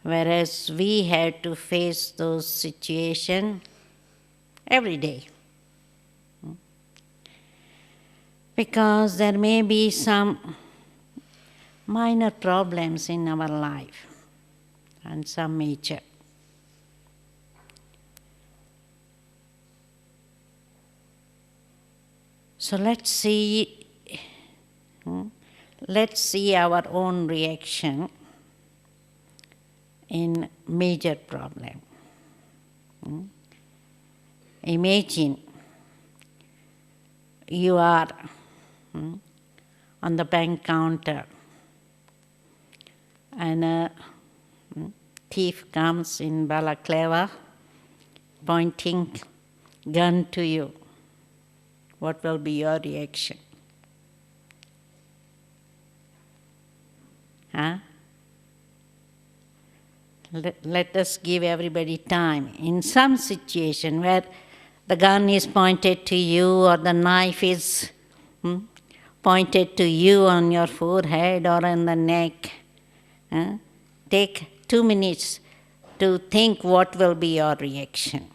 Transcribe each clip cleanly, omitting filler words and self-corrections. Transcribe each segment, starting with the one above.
Whereas we have to face those situations every day. Because there may be some minor problems in our life and some major. So let's see our own reaction in major problem. Imagine you are on the bank counter and a thief comes in balaclava pointing gun to you. What will be your reaction? Huh? Let us give everybody time. In some situation where the gun is pointed to you or the knife is pointed to you on your forehead or on the neck, take 2 minutes to think what will be your reaction.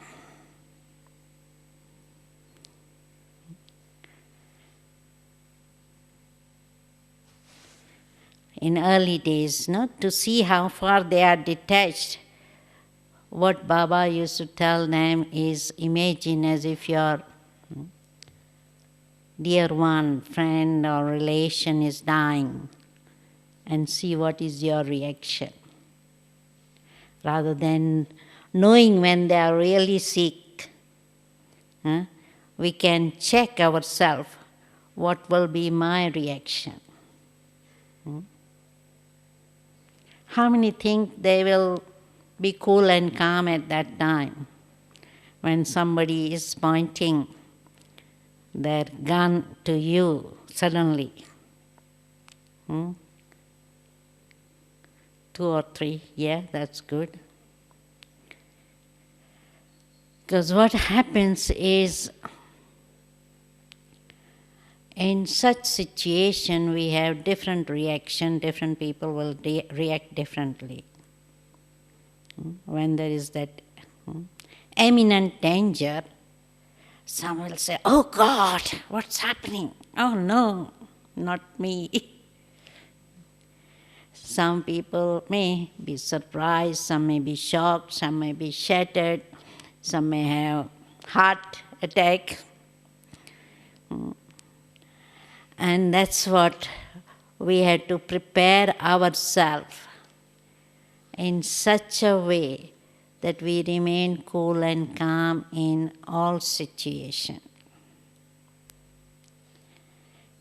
In early days, to see how far they are detached, what Baba used to tell them is, imagine as if your dear one, friend or relation is dying, and see what is your reaction. Rather than knowing when they are really sick, we can check ourselves, what will be my reaction? How many think they will be cool and calm at that time when somebody is pointing their gun to you suddenly? 2 or 3, yeah, that's good. Because what happens is, in such situation, we have different reaction. Different people will react differently. When there is that imminent danger, some will say, "Oh God, what's happening? Oh no, not me." Some people may be surprised, some may be shocked, some may be shattered, some may have heart attack. And that's what we had to prepare ourselves in such a way that we remain cool and calm in all situations.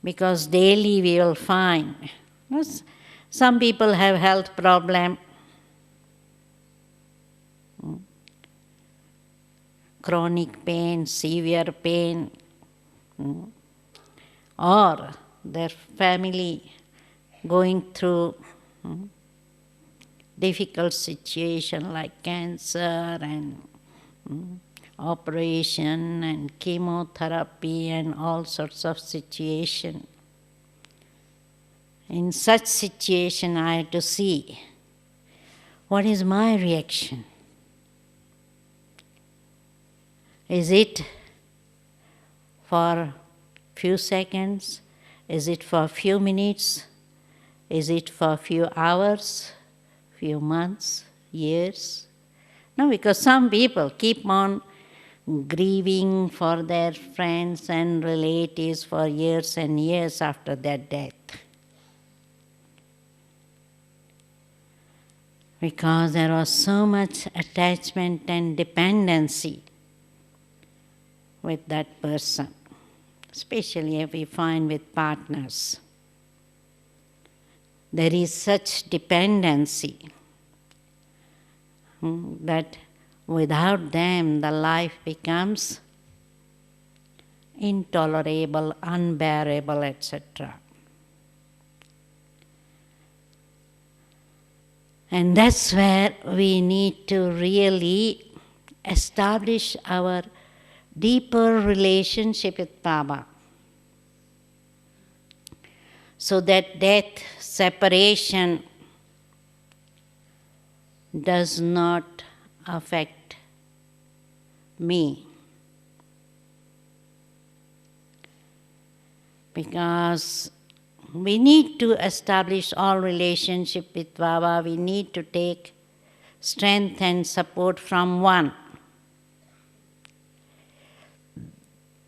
Because daily we will find, some people have health problem, chronic pain, severe pain, or their family going through difficult situation like cancer and operation and chemotherapy and all sorts of situation. In such situation, I have to see what is my reaction. Is it for few seconds? Is it for a few minutes? Is it for a few hours, few months, years? No, because some people keep on grieving for their friends and relatives for years and years after their death. Because there was so much attachment and dependency with that person. Especially if we find with partners. There is such dependency that without them the life becomes intolerable, unbearable, etc. And that's where we need to really establish our deeper relationship with Baba, so that death, separation does not affect me. Because we need to establish all relationship with Baba. We need to take strength and support from one.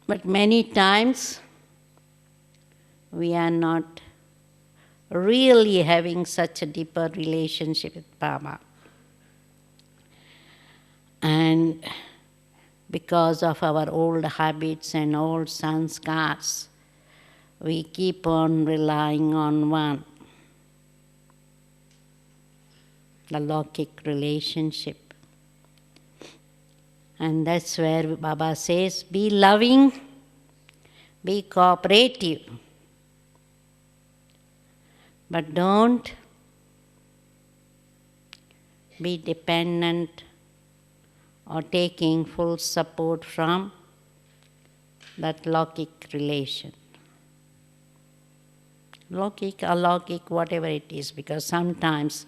But many times we are not really having such a deeper relationship with Baba. And because of our old habits and old sanskars, we keep on relying on one, the Lokik relationship. And that's where Baba says, be loving, be cooperative, but don't be dependent or taking full support from that Lokik relation. Lokik, alokik, whatever it is, because sometimes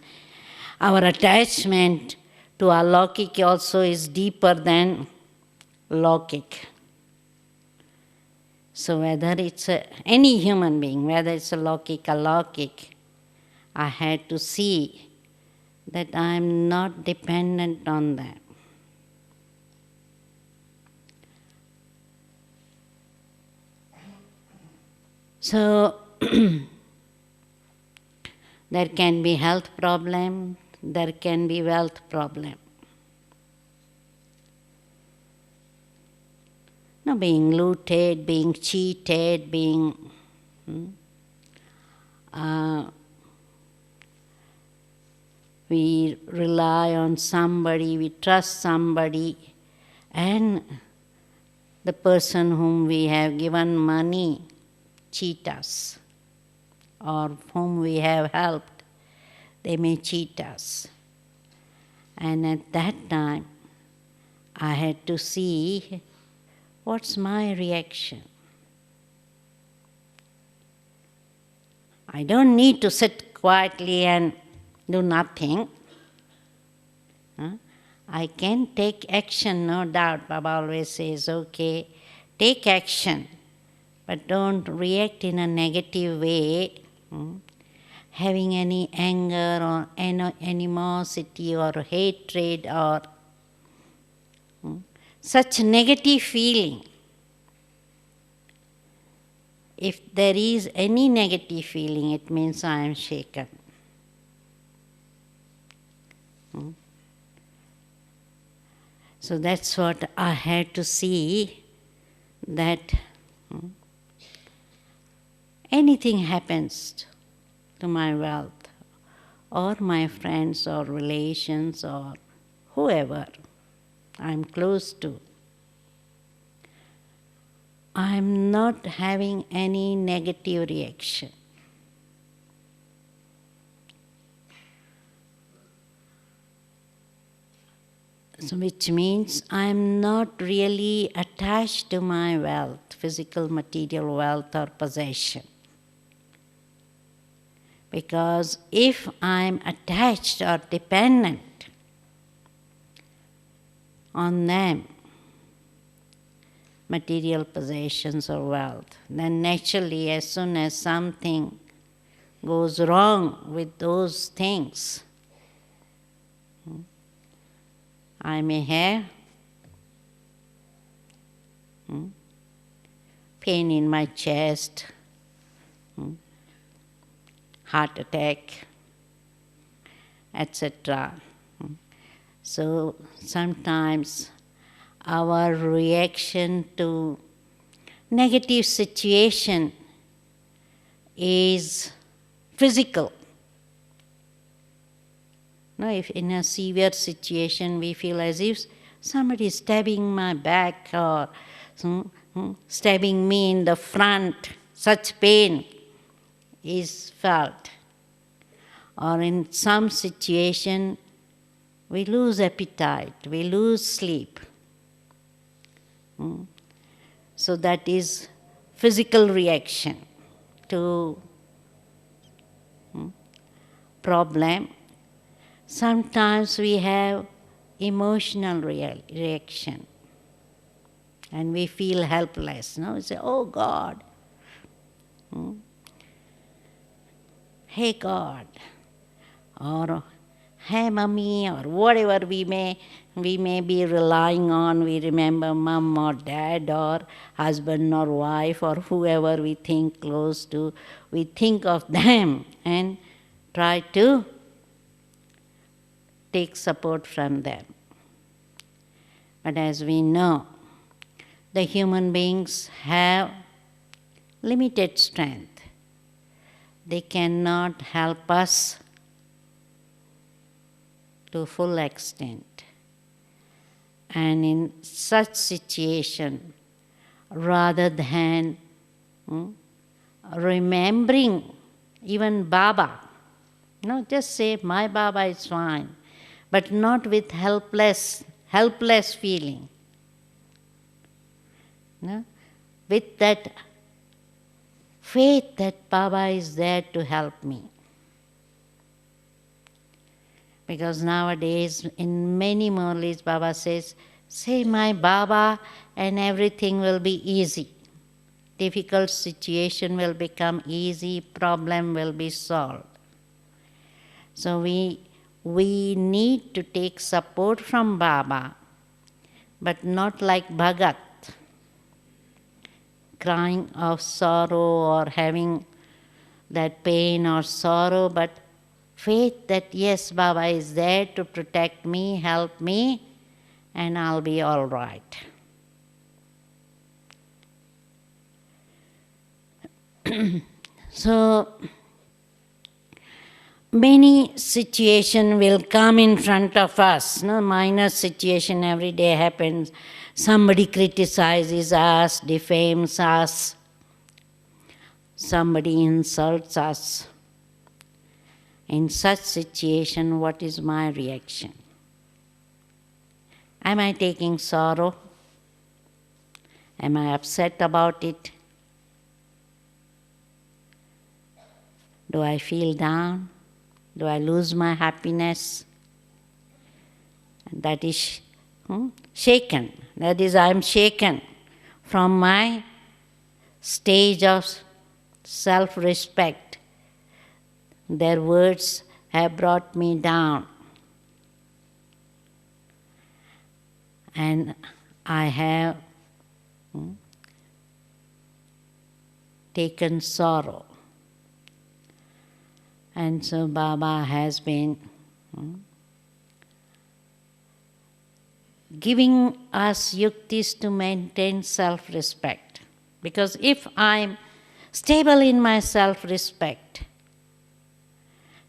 our attachment to alokik also is deeper than lokik. So whether it's any human being, whether it's a lokik, alokik, I had to see that I'm not dependent on that. So there can be health problem, there can be wealth problem. No, being looted, being cheated, being we rely on somebody, we trust somebody, and the person whom we have given money cheat us, or whom we have helped, they may cheat us. And at that time, I had to see what's my reaction. I don't need to sit quietly and do nothing. I can take action, no doubt. Baba always says, okay, take action, but don't react in a negative way, having any anger or animosity or hatred or such negative feeling. If there is any negative feeling, it means I am shaken. So that's what I had to see, that anything happens to my wealth or my friends or relations or whoever I'm close to, I'm not having any negative reaction. So which means I'm not really attached to my wealth, physical, material wealth or possession. Because if I'm attached or dependent on them, material possessions or wealth, then naturally as soon as something goes wrong with those things, I may have pain in my chest, heart attack, etc. So sometimes our reaction to negative situation is physical. No, if in a severe situation we feel as if somebody is stabbing my back or stabbing me in the front, such pain is felt. Or in some situation we lose appetite, we lose sleep. So that is physical reaction to problem. sometimes we have emotional reaction and we feel helpless. No? We say, oh God, hey God, or hey mummy, or whatever we may be relying on. We remember mum or dad or husband or wife or whoever we think close to. We think of them and try to take support from them. But as we know, the human beings have limited strength. They cannot help us to full extent. And in such situation, rather than remembering even Baba, just say, my Baba is fine, but not with helpless feeling. No? With that faith that Baba is there to help me. Because nowadays, in many murlis, Baba says, say my Baba and everything will be easy. Difficult situation will become easy, problem will be solved. So we need to take support from Baba, but not like Bhagat, crying of sorrow or having that pain or sorrow, but faith that yes, Baba is there to protect me, help me, and I'll be all right. So, many situations will come in front of us. Minor situation every day happens. Somebody criticizes us, defames us. Somebody insults us. In such situation, what is my reaction? Am I taking sorrow? Am I upset about it? Do I feel down? Do I lose my happiness? And that is shaken. That is, I am shaken from my stage of self-respect. Their words have brought me down. And I have taken sorrow. And so Baba has been giving us yuktis to maintain self-respect. Because if I'm stable in my self-respect,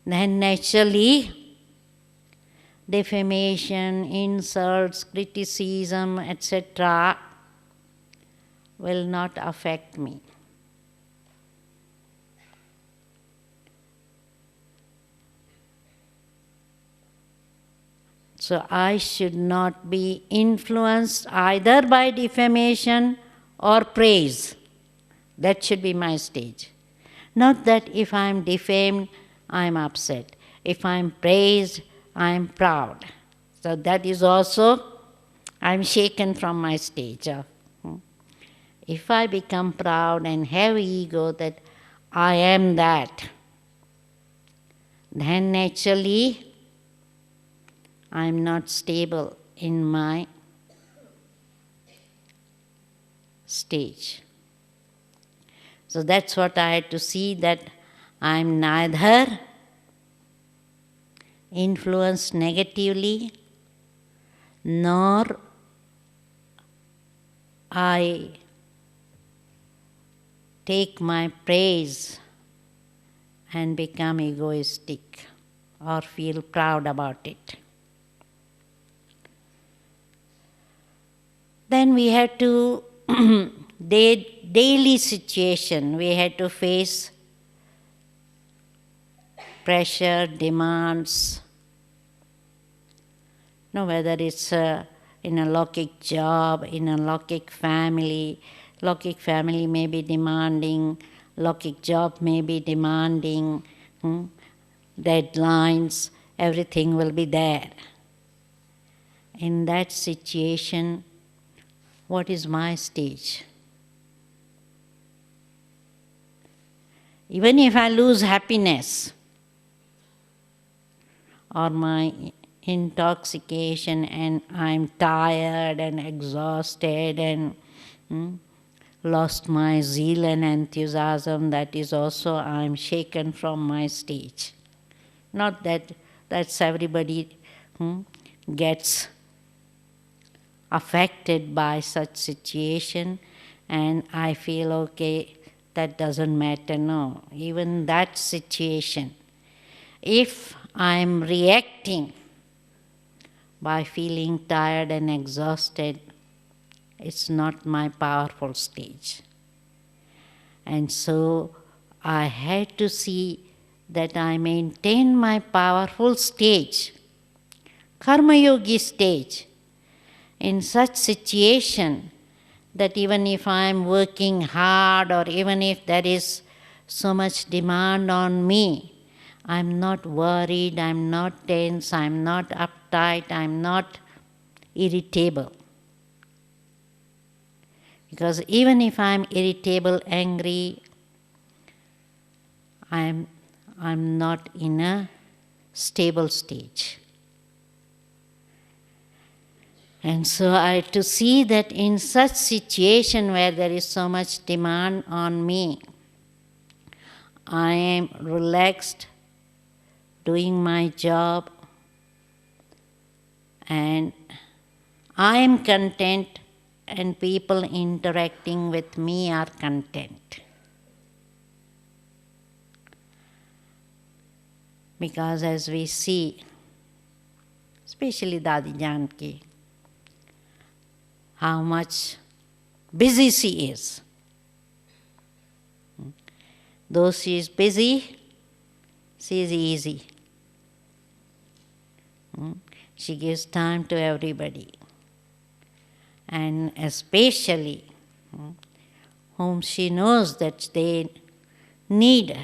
then naturally defamation, insults, criticism, etc. will not affect me. So I should not be influenced either by defamation or praise. That should be my stage. Not that if I am defamed, I am upset. If I am praised, I am proud. So that is also, I am shaken from my stage. If I become proud and have ego that I am that, then naturally I am not stable in my stage. So that's what I had to see, that I am neither influenced negatively, nor I take my praise and become egoistic or feel proud about it. Then we had to, daily situation, we had to face pressure, demands, whether it's in a Lokik job, in a Lokik family. Lokik family may be demanding, Lokik job may be demanding, deadlines, everything will be there. In that situation, what is my stage? Even if I lose happiness or my intoxication and I'm tired and exhausted and lost my zeal and enthusiasm, that is also I'm shaken from my stage. Not that that's everybody gets affected by such situation and I feel okay, that doesn't matter. No, even that situation, if I'm reacting by feeling tired and exhausted, it's not my powerful stage. And so I had to see that I maintain my powerful stage, Karma Yogi stage, in such situation that even if I am working hard or even if there is so much demand on me, I'm not worried, I'm not tense, I'm not uptight, I'm not irritable. Because even if I'm irritable, angry, I'm not in a stable stage. And so I had to see that in such situation where there is so much demand on me, I am relaxed, doing my job, and I am content, and people interacting with me are content. Because as we see, especially Dadi Janki, how much busy she is. Though she is busy, she is easy. She gives time to everybody. And especially whom she knows that they need.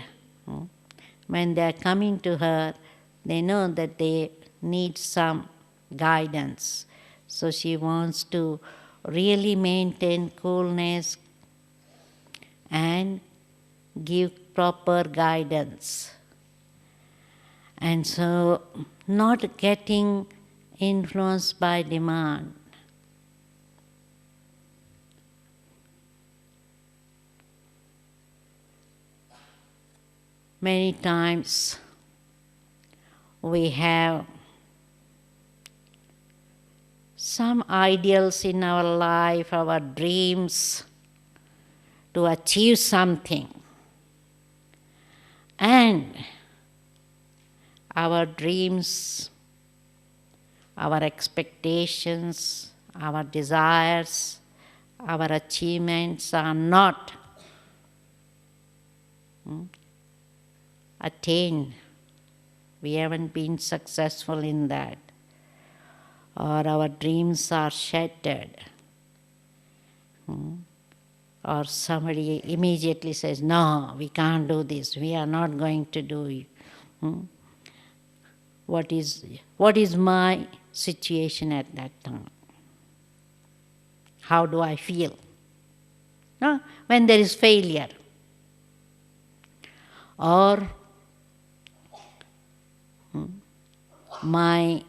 When they are coming to her, they know that they need some guidance. So she wants to really maintain coolness and give proper guidance. And so not getting influenced by demand. Many times we have some ideals in our life, our dreams to achieve something. And our dreams, our expectations, our desires, our achievements are not attained. We haven't been successful in that. Or our dreams are shattered. Or somebody immediately says, no, we can't do this, we are not going to do it. What is my situation at that time? How do I feel? No? When there is failure. Or my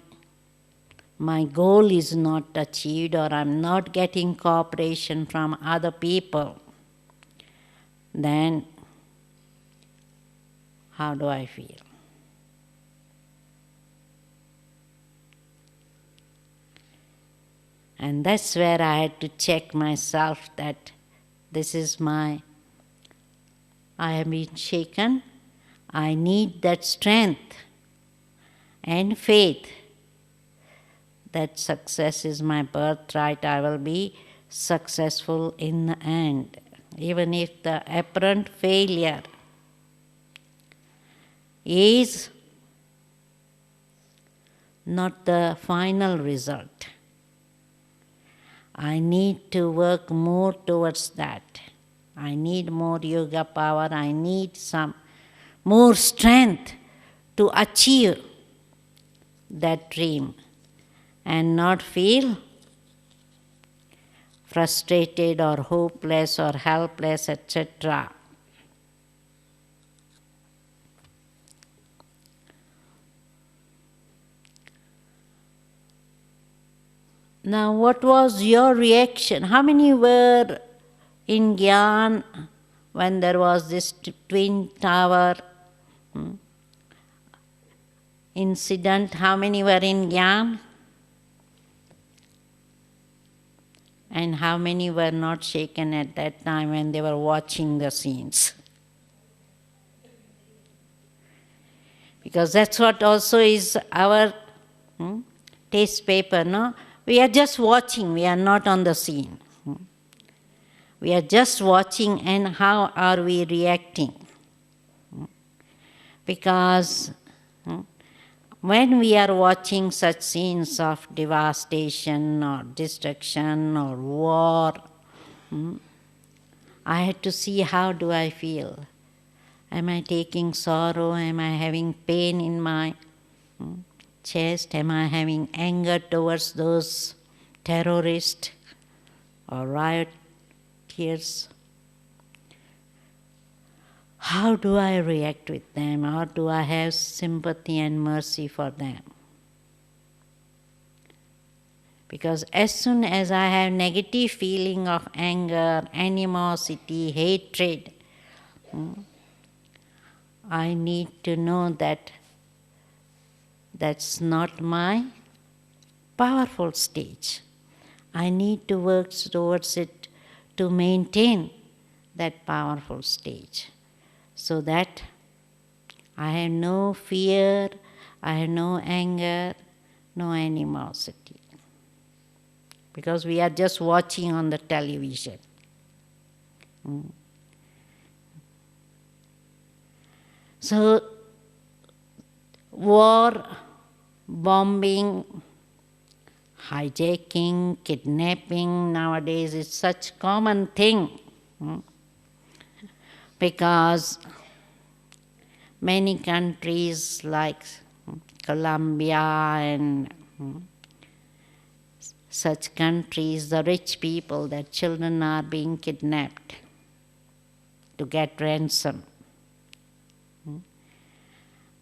goal is not achieved, or I'm not getting cooperation from other people, then how do I feel? And that's where I had to check myself that I have been shaken. I need that strength and faith that success is my birthright. I will be successful in the end, even if the apparent failure is not the final result. I need to work more towards that. I need more yoga power. I need some more strength to achieve that dream and not feel frustrated or hopeless or helpless, etc. Now, what was your reaction? How many were in Gyan when there was this twin tower incident? How many were in Gyan? And how many were not shaken at that time when they were watching the scenes? Because that's what also is our taste paper, no? We are just watching, we are not on the scene. We are just watching, and how are we reacting? Because when we are watching such scenes of devastation or destruction or war, I had to see how do I feel. Am I taking sorrow? Am I having pain in my chest? Am I having anger towards those terrorists or rioters? How do I react with them? Or do I have sympathy and mercy for them? Because as soon as I have negative feeling of anger, animosity, hatred, I need to know that that's not my powerful stage. I need to work towards it to maintain that powerful stage, so that I have no fear, I have no anger, no animosity. Because we are just watching on the television. So, war, bombing, hijacking, kidnapping nowadays is such common thing. Because many countries like Colombia and such countries, the rich people, their children are being kidnapped to get ransom.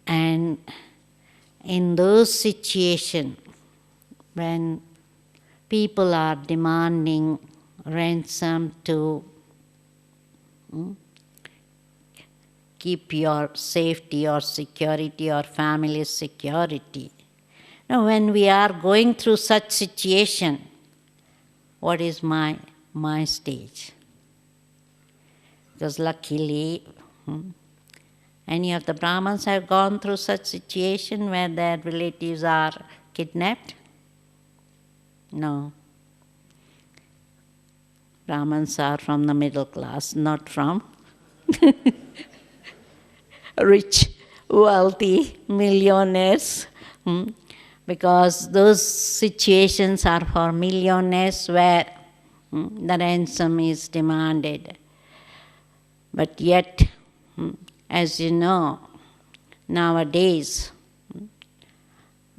And in those situations, when people are demanding ransom to keep your safety or security or family security. Now, when we are going through such situation, what is my stage? Because luckily, any of the Brahmins have gone through such situation where their relatives are kidnapped? No. Brahmins are from the middle class, not from rich, wealthy millionaires. Because those situations are for millionaires where the ransom is demanded. But yet, as you know, nowadays,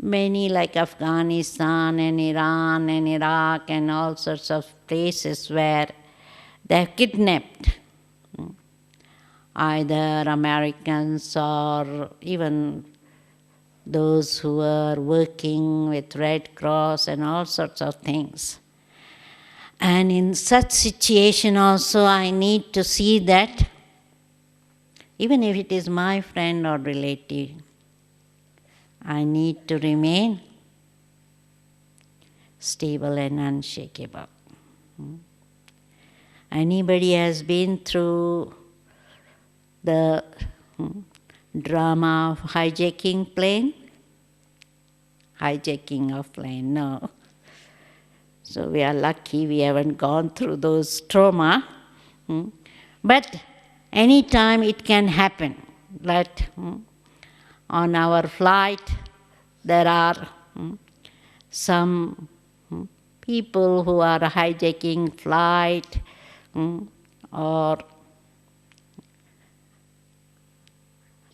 many like Afghanistan and Iran and Iraq and all sorts of places where they have kidnapped either Americans or even those who are working with Red Cross and all sorts of things. And in such situation also I need to see that even if it is my friend or relative, I need to remain stable and unshakable. Anybody has been through the drama of hijacking plane? Hijacking of plane, no. So we are lucky we haven't gone through those trauma. But any time it can happen. That on our flight there are some people who are hijacking flight or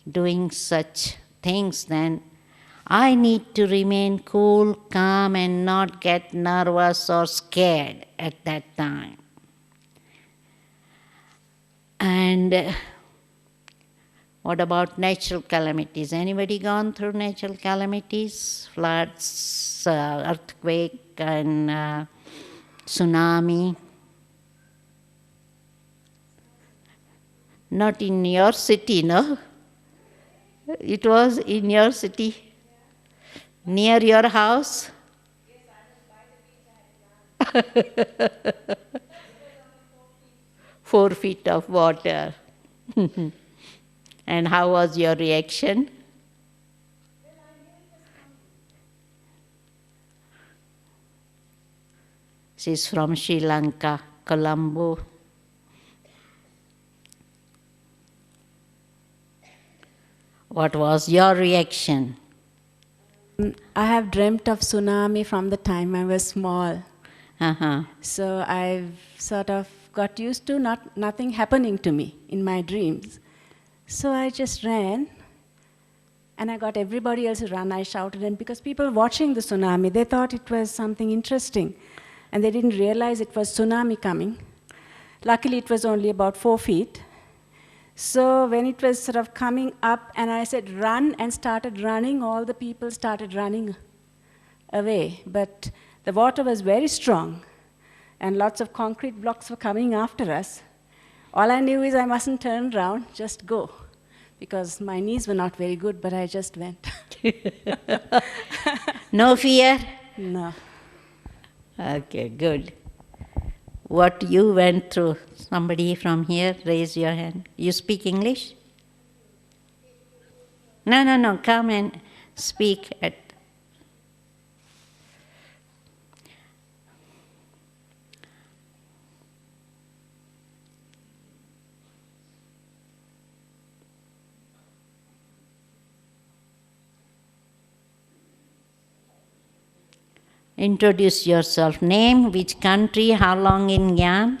doing such things, then I need to remain cool, calm, and not get nervous or scared at that time. And what about natural calamities? Anybody gone through natural calamities? Floods, earthquake, and tsunami? Not in your city, no? It was in your city, near your house? 4 feet of water. And how was your reaction? She's from Sri Lanka, Colombo. What was your reaction? I have dreamt of tsunami from the time I was small. So I've sort of got used to nothing happening to me in my dreams. So I just ran, and I got everybody else to run. I shouted, and because people watching the tsunami, they thought it was something interesting, and they didn't realize it was tsunami coming. Luckily, it was only about 4 feet. So when it was sort of coming up, and I said, run, and started running, all the people started running away. But the water was very strong, and lots of concrete blocks were coming after us. All I knew is I mustn't turn around, just go, because my knees were not very good, but I just went. No fear? No. Okay, good. What you went through? Somebody from here, raise your hand. You speak English? No, come and speak at... Introduce yourself. Name, which country, how long in Gyan?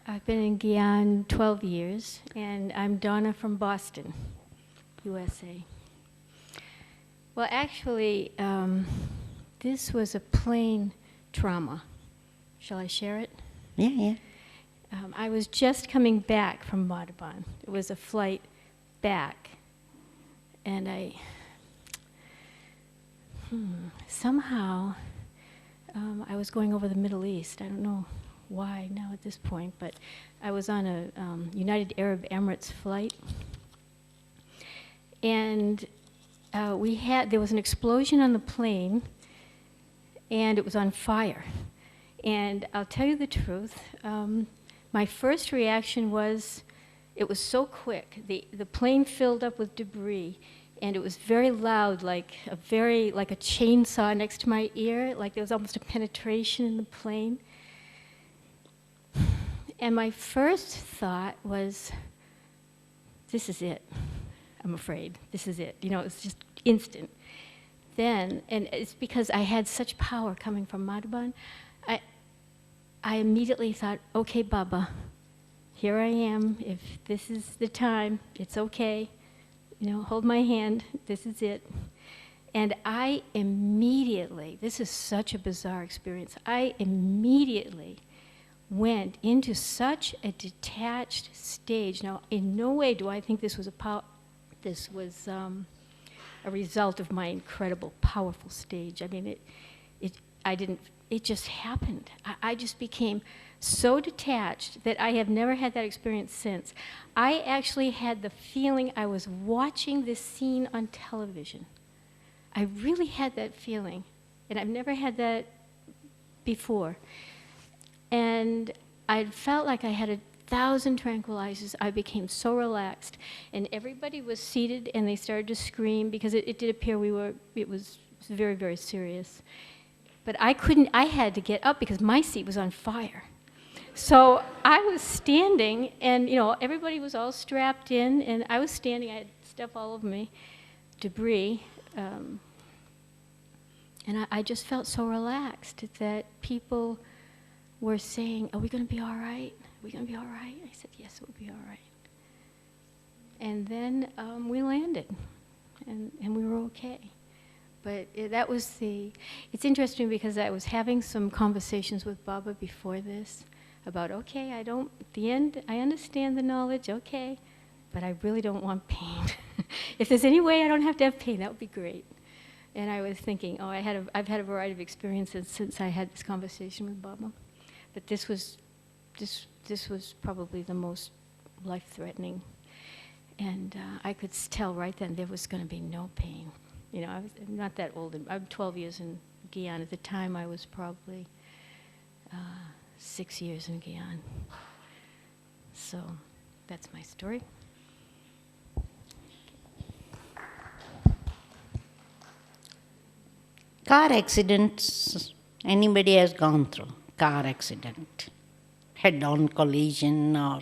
I've been in Guyana 12 years, and I'm Donna from Boston, USA. Well, actually, this was a plane trauma. Shall I share it? Yeah. I was just coming back from Madhaban. It was a flight back, and somehow I was going over the Middle East. I don't know why now at this point, but I was on a United Arab Emirates flight, and there was an explosion on the plane, and it was on fire. And I'll tell you the truth, my first reaction was, it was so quick. The plane filled up with debris, and it was very loud, like a chainsaw next to my ear, like there was almost a penetration in the plane. And my first thought was, this is it. I'm afraid. This is it. You know, it was just instant. Then, and it's because I had such power coming from Madhaban, I immediately thought, okay, Baba, here I am. If this is the time, it's okay. You know, hold my hand. This is it. And I immediately, this is such a bizarre experience, I immediately went into such a detached stage. Now, in no way do I think this was a result of my incredible, powerful stage. I mean, it just happened. I just became so detached that I have never had that experience since. I actually had the feeling I was watching this scene on television. I really had that feeling, and I've never had that before. And I felt like I had 1,000 tranquilizers. I became so relaxed, and everybody was seated, and they started to scream because it did appear it was very, very serious. But I had to get up because my seat was on fire. So I was standing, and you know, everybody was all strapped in, and I was standing, I had stuff all over me, debris, and I just felt so relaxed that people were saying, are we going to be all right? Are we going to be all right? I said, yes, we'll be all right. And then we landed, and we were okay. But that was it's interesting because I was having some conversations with Baba before this about, okay, at the end, I understand the knowledge, okay, but I really don't want pain. If there's any way I don't have to have pain, that would be great. And I was thinking, I've had a variety of experiences since I had this conversation with Baba. But this was probably the most life-threatening. And I could tell right then there was going to be no pain. You know, I'm not that old. I'm 12 years in Guyana. At the time, I was probably 6 years in Guyana. So that's my story. Car accidents, anybody has gone through car accident, head-on collision or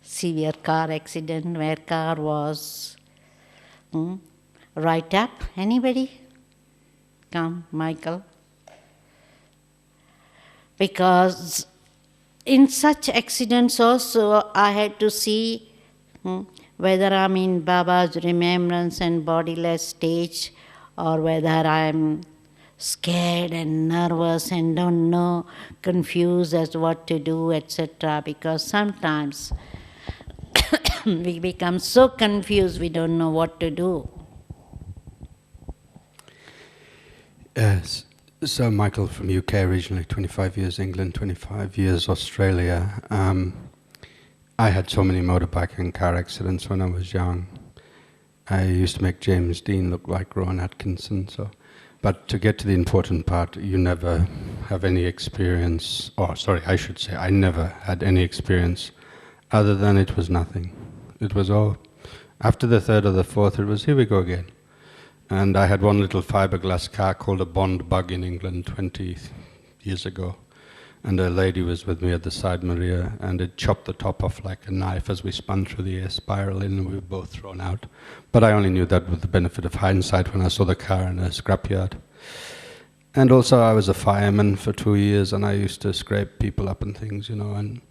severe car accident where car was right up. Anybody? Come, Michael. Because in such accidents also I had to see whether I'm in Baba's remembrance and bodiless stage or whether I'm scared and nervous and don't know, confused as to what to do, etc. Because sometimes we become so confused we don't know what to do. Yes. So Michael from UK originally, 25 years England, 25 years Australia. I had so many motorbike and car accidents when I was young. I used to make James Dean look like Rowan Atkinson. But to get to the important part, you never have any experience, I should say, I never had any experience other than it was nothing. It was all, after the third or the fourth, it was, here we go again. And I had one little fiberglass car called a Bond Bug in England 20 years ago. And a lady was with me at the side, Maria, and it chopped the top off like a knife as we spun through the air spiral in, and we were both thrown out. But I only knew that with the benefit of hindsight when I saw the car in a scrapyard. And also I was a fireman for 2 years, and I used to scrape people up and things, you know, and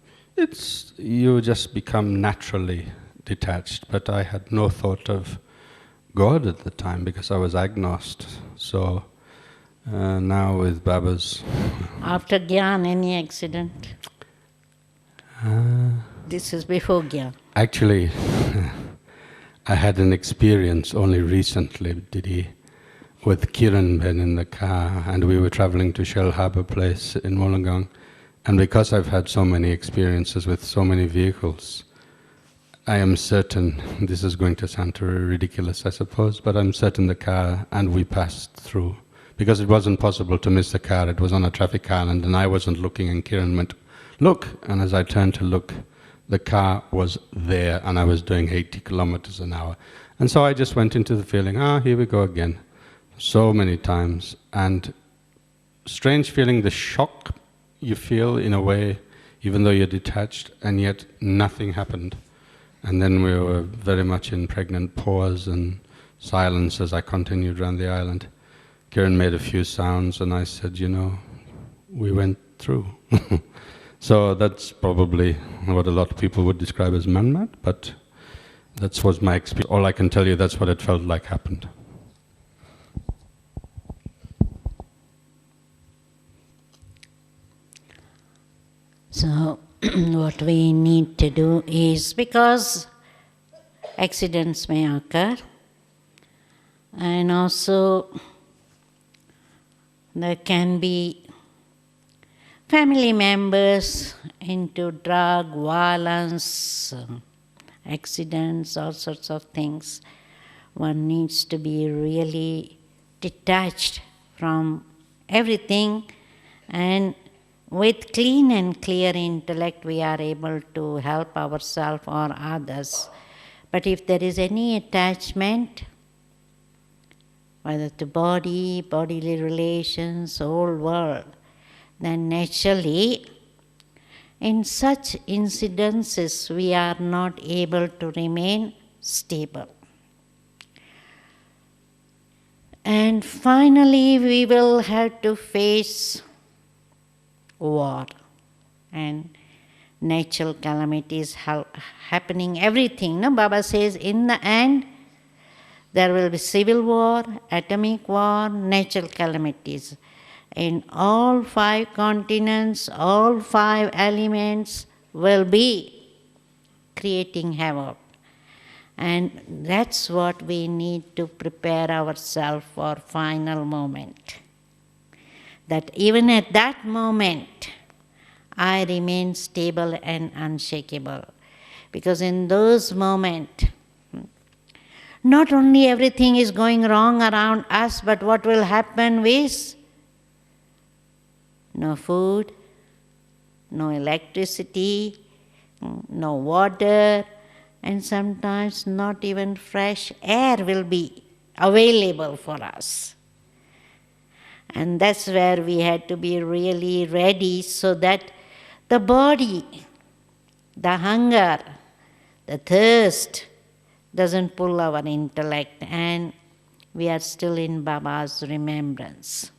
you just become naturally detached. But I had no thought of God at the time because I was agnostic. So now with Baba's... After Gyan, any accident? This is before Gyan. Actually, I had an experience only recently, Didi, with Kiran Ben in the car, and we were traveling to Shell Harbour Place in Wollongong. And because I've had so many experiences with so many vehicles, I am certain, this is going to sound ridiculous, I suppose, but I'm certain the car, and we passed through. Because it wasn't possible to miss the car, it was on a traffic island, and I wasn't looking, and Kiran went, look! And as I turned to look, the car was there, and I was doing 80 kilometers an hour. And so I just went into the feeling, here we go again. So many times. And strange feeling, the shock you feel in a way, even though you're detached, and yet nothing happened. And then we were very much in pregnant pause and silence as I continued around the island. Kiran made a few sounds, and I said, you know, we went through. So that's probably what a lot of people would describe as man-mad, but that was my experience. All I can tell you, that's what it felt like happened. So what we need to do is, because accidents may occur, and also there can be family members into drug, violence, accidents, all sorts of things. One needs to be really detached from everything, and with clean and clear intellect we are able to help ourselves or others. But if there is any attachment, whether to body, bodily relations, whole world, then naturally in such incidences we are not able to remain stable. And finally we will have to face war and natural calamities happening, everything. No, Baba says in the end There will be civil war, atomic war, natural calamities. In all 5 continents, all 5 elements will be creating havoc. And that's what we need to prepare ourselves for final moment. That even at that moment, I remain stable and unshakable. Because in those moments, not only everything is going wrong around us, but what will happen is no food, no electricity, no water, and sometimes not even fresh air will be available for us. And that's where we had to be really ready so that the body, the hunger, the thirst doesn't pull our intellect and we are still in Baba's remembrance.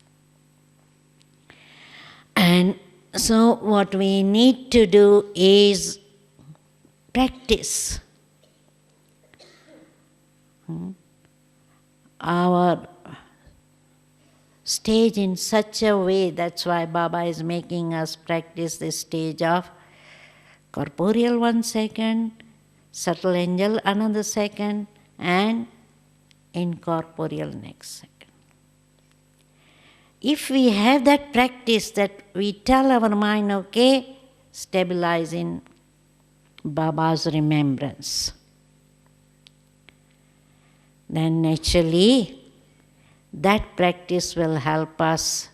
And so what we need to do is practice our stage in such a way. That's why Baba is making us practice this stage of corporeal 1 second, subtle angel another second, and incorporeal next second. If we have that practice that we tell our mind, okay, stabilize in Baba's remembrance, then naturally that practice will help us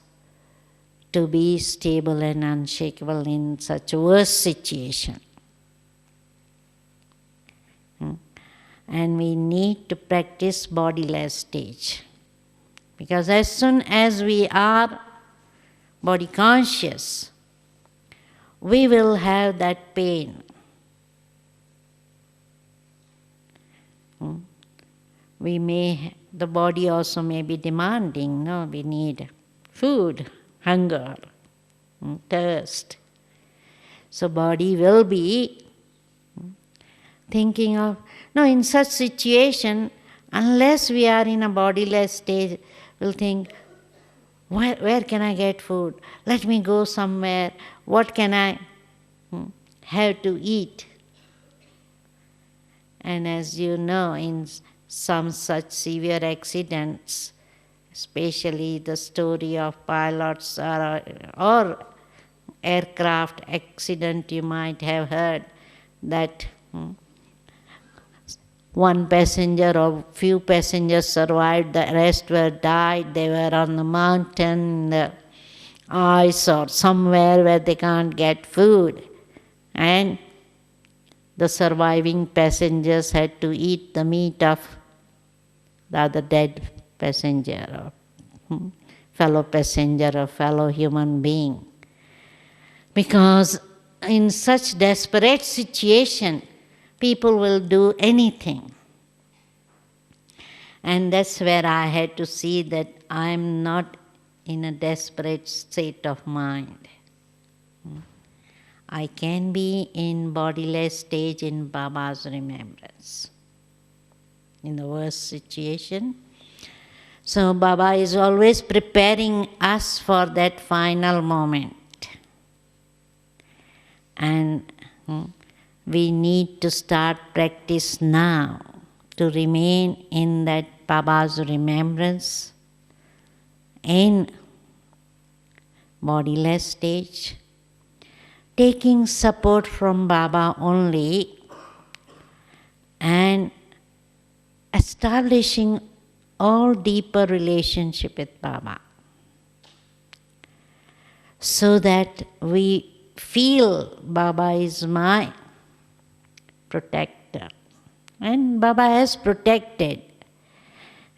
to be stable and unshakable in such a worse situation. And we need to practice bodiless stage. Because as soon as we are body conscious, we will have that pain. The body also may be demanding, no, we need food, hunger, thirst. So body will be thinking of, no, in such situation, unless we are in a bodiless stage, we'll think, where can I get food? Let me go somewhere. What can I have to eat? And as you know, in some such severe accidents, especially the story of pilots or aircraft accident, you might have heard that one passenger or few passengers survived, the rest were died. They were on the mountain, the ice or somewhere where they can't get food. And the surviving passengers had to eat the meat of the other dead passenger or fellow passenger or fellow human being. Because in such desperate situation, people will do anything. And that's where I had to see that I'm not in a desperate state of mind. I can be in bodiless stage in Baba's remembrance. In the worst situation. So Baba is always preparing us for that final moment. And we need to start practice now to remain in that Baba's remembrance in bodiless stage, taking support from Baba only and establishing all deeper relationship with Baba so that we feel Baba is my protector. And Baba has protected.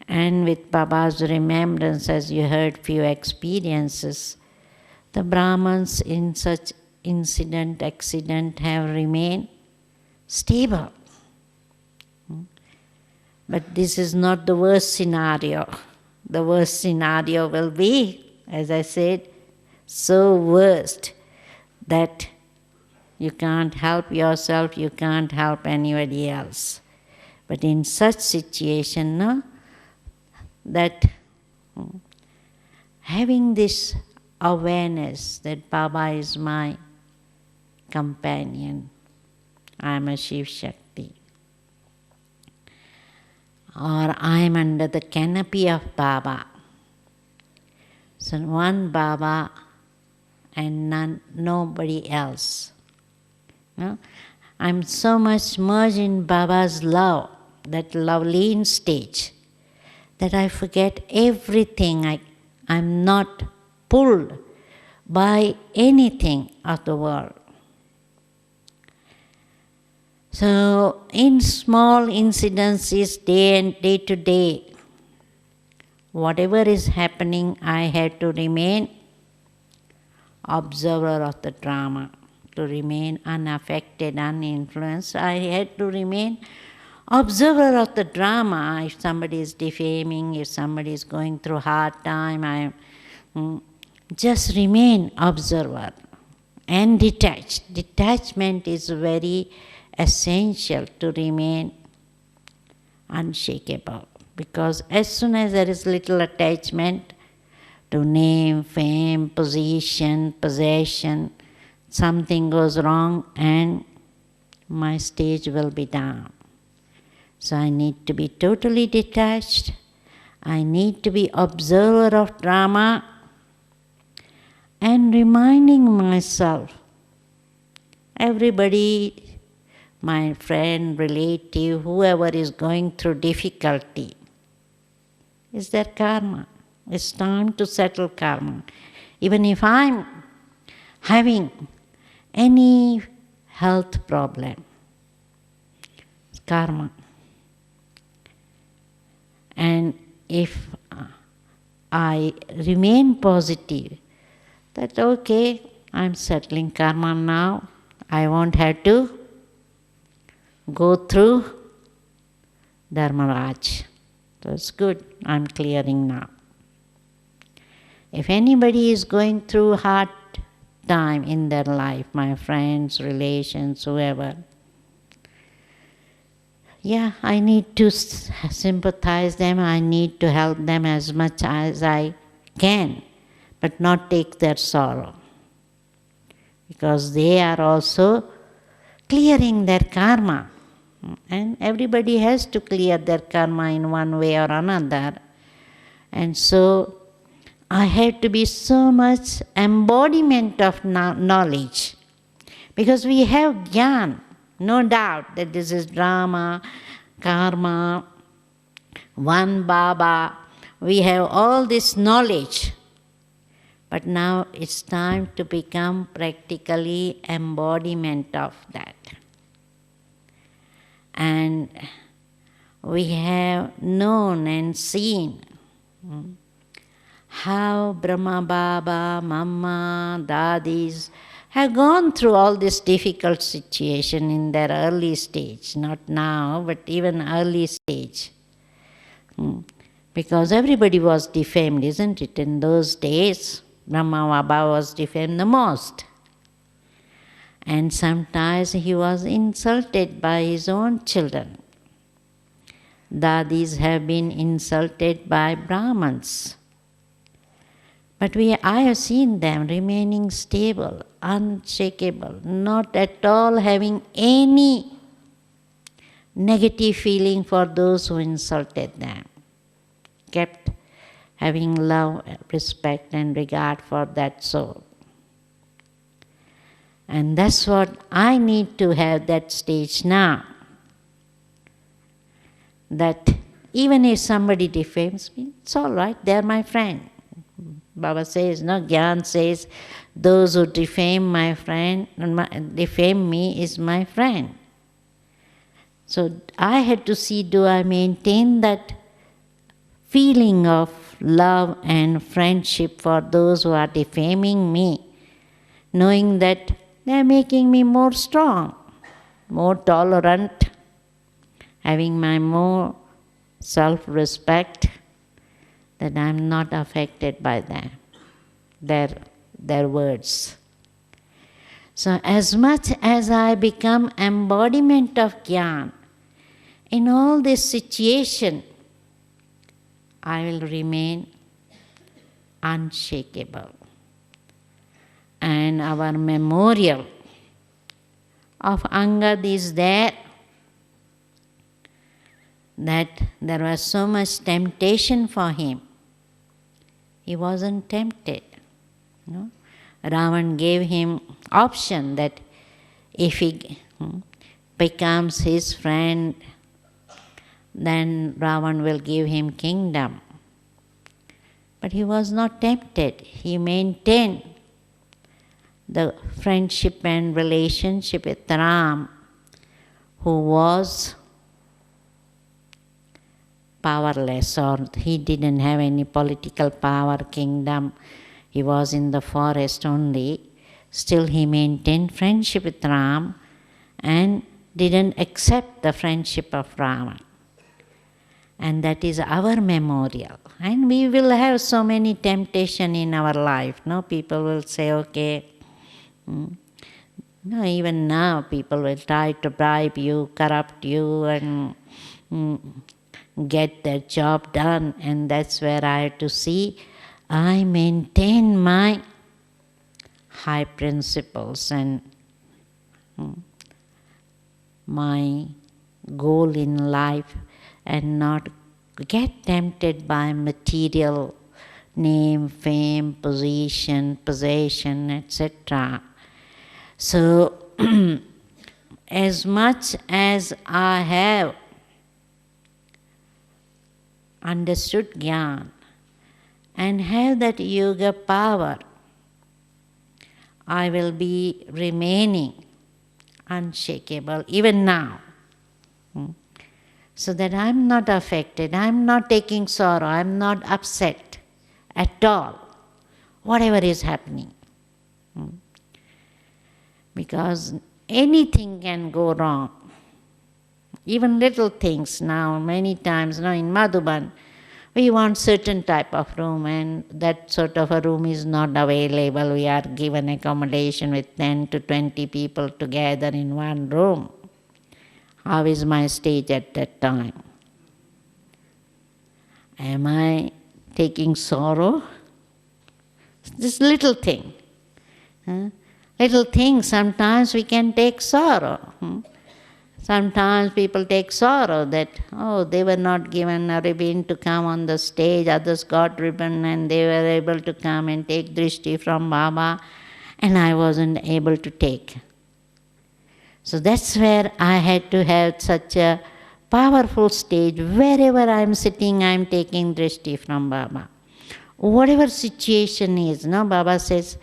And with Baba's remembrance, as you heard few experiences, the Brahmins in such accident have remained stable. But this is not the worst scenario. The worst scenario will be, as I said, so worst that you can't help yourself, you can't help anybody else. But in such situation, no, that having this awareness that Baba is my companion, I am a Shiv Shakti, or I am under the canopy of Baba. So one Baba and nobody else. No? I'm so much merged in Baba's love, that lovely stage, that I forget everything. I'm not pulled by anything of the world. So in small incidences, day to day, whatever is happening, I had to remain observer of the drama, to remain unaffected, uninfluenced. I had to remain observer of the drama. If somebody is defaming, if somebody is going through hard time, I just remain observer and detached. Detachment is very essential to remain unshakable, because as soon as there is little attachment to name, fame, position, possession, something goes wrong and my stage will be down. So I need to be totally detached. I need to be observer of drama and reminding myself, everybody, my friend, relative, whoever is going through difficulty, is their karma. It's time to settle karma. Even if I'm having any health problem, it's karma. And if I remain positive, that okay, I'm settling karma now, I won't have to go through Dharmaraj. So it's good, I'm clearing now. If anybody is going through hard time in their life, my friends, relations, whoever, yeah, I need to sympathize them, I need to help them as much as I can, but not take their sorrow, because they are also clearing their karma. And everybody has to clear their karma in one way or another. And so I have to be so much embodiment of knowledge, because we have jnana, no doubt that this is drama, karma, one Baba. We have all this knowledge. But now it's time to become practically embodiment of that. And we have known and seen how Brahma Baba, Mama, Dadis have gone through all this difficult situation in their early stage, not now, but even early stage. Because everybody was defamed, isn't it? In those days, Brahma Baba was defamed the most. And sometimes he was insulted by his own children. Dadis have been insulted by Brahmins. But I have seen them remaining stable, unshakable, not at all having any negative feeling for those who insulted them. Kept having love, respect and regard for that soul. And that's what I need to have, that stage now. That even if somebody defames me, it's all right, they're my friend. Baba says, no, Gyan says, those who defame my friend, defame me is my friend. So I had to see, do I maintain that feeling of love and friendship for those who are defaming me, knowing that they're making me more strong, more tolerant, having my more self-respect, that I'm not affected by them, their words. So as much as I become embodiment of Gyan, in all this situation, I will remain unshakable. And our memorial of Angad is there, that there was so much temptation for him. He wasn't tempted. No? Ravan gave him option that if he becomes his friend, then Ravan will give him kingdom. But he was not tempted. He maintained the friendship and relationship with Ram, who was powerless, or he didn't have any political power, kingdom. He was in the forest only. Still he maintained friendship with Ram and didn't accept the friendship of Ravan. And that is our memorial. And we will have so many temptation in our life. No, people will say, okay, no, even now people will try to bribe you, corrupt you, and get their job done. And that's where I have to see I maintain my high principles and my goal in life, and not get tempted by material name, fame, position, possession, etc. So, as much as I have understood Gyan and have that yoga power, I will be remaining unshakable even now. So that I am not affected, I am not taking sorrow, I am not upset at all, whatever is happening. Because anything can go wrong. Even little things now, many times now in Madhuban, we want certain type of room, and that sort of a room is not available. We are given accommodation with 10 to 20 people together in one room. How is my stage at that time? Am I taking sorrow? This little thing. Little things, sometimes we can take sorrow. Sometimes people take sorrow that, oh, they were not given a ribbon to come on the stage, others got ribbon and they were able to come and take drishti from Baba, and I wasn't able to take. So that's where I had to have such a powerful stage. Wherever I am sitting, I am taking drishti from Baba. Whatever situation is, no, Baba says,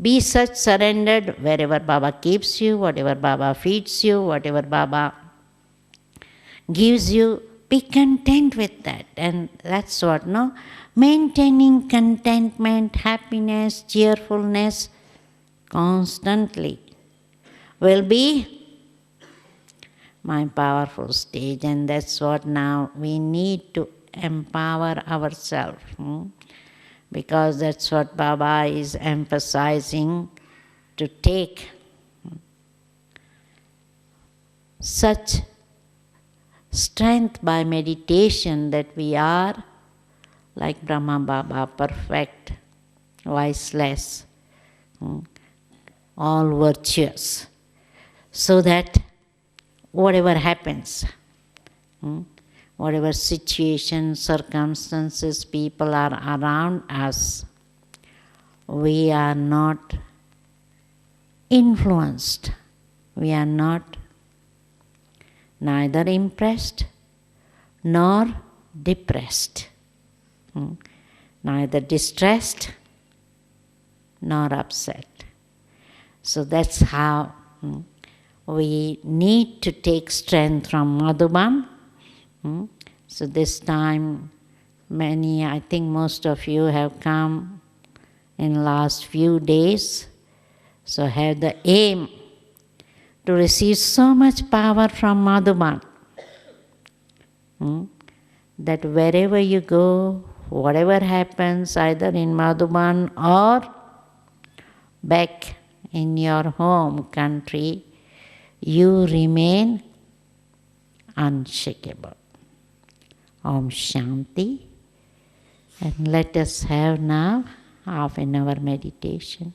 be such surrendered wherever Baba keeps you, whatever Baba feeds you, whatever Baba gives you, be content with that. And that's what, no? Maintaining contentment, happiness, cheerfulness constantly will be my powerful stage. And that's what now we need to empower ourselves. Because that's what Baba is emphasizing, to take such strength by meditation that we are like Brahma Baba, perfect, viceless, all virtuous, so that whatever happens, whatever situations, circumstances, people are around us, we are not influenced. We are not neither impressed nor depressed, neither distressed nor upset. So that's how we need to take strength from Madhuban. So this time, I think most of you have come in last few days, so have the aim to receive so much power from Madhuban, that wherever you go, whatever happens, either in Madhuban or back in your home country, you remain unshakable. Om Shanti. And let us have now half an hour meditation.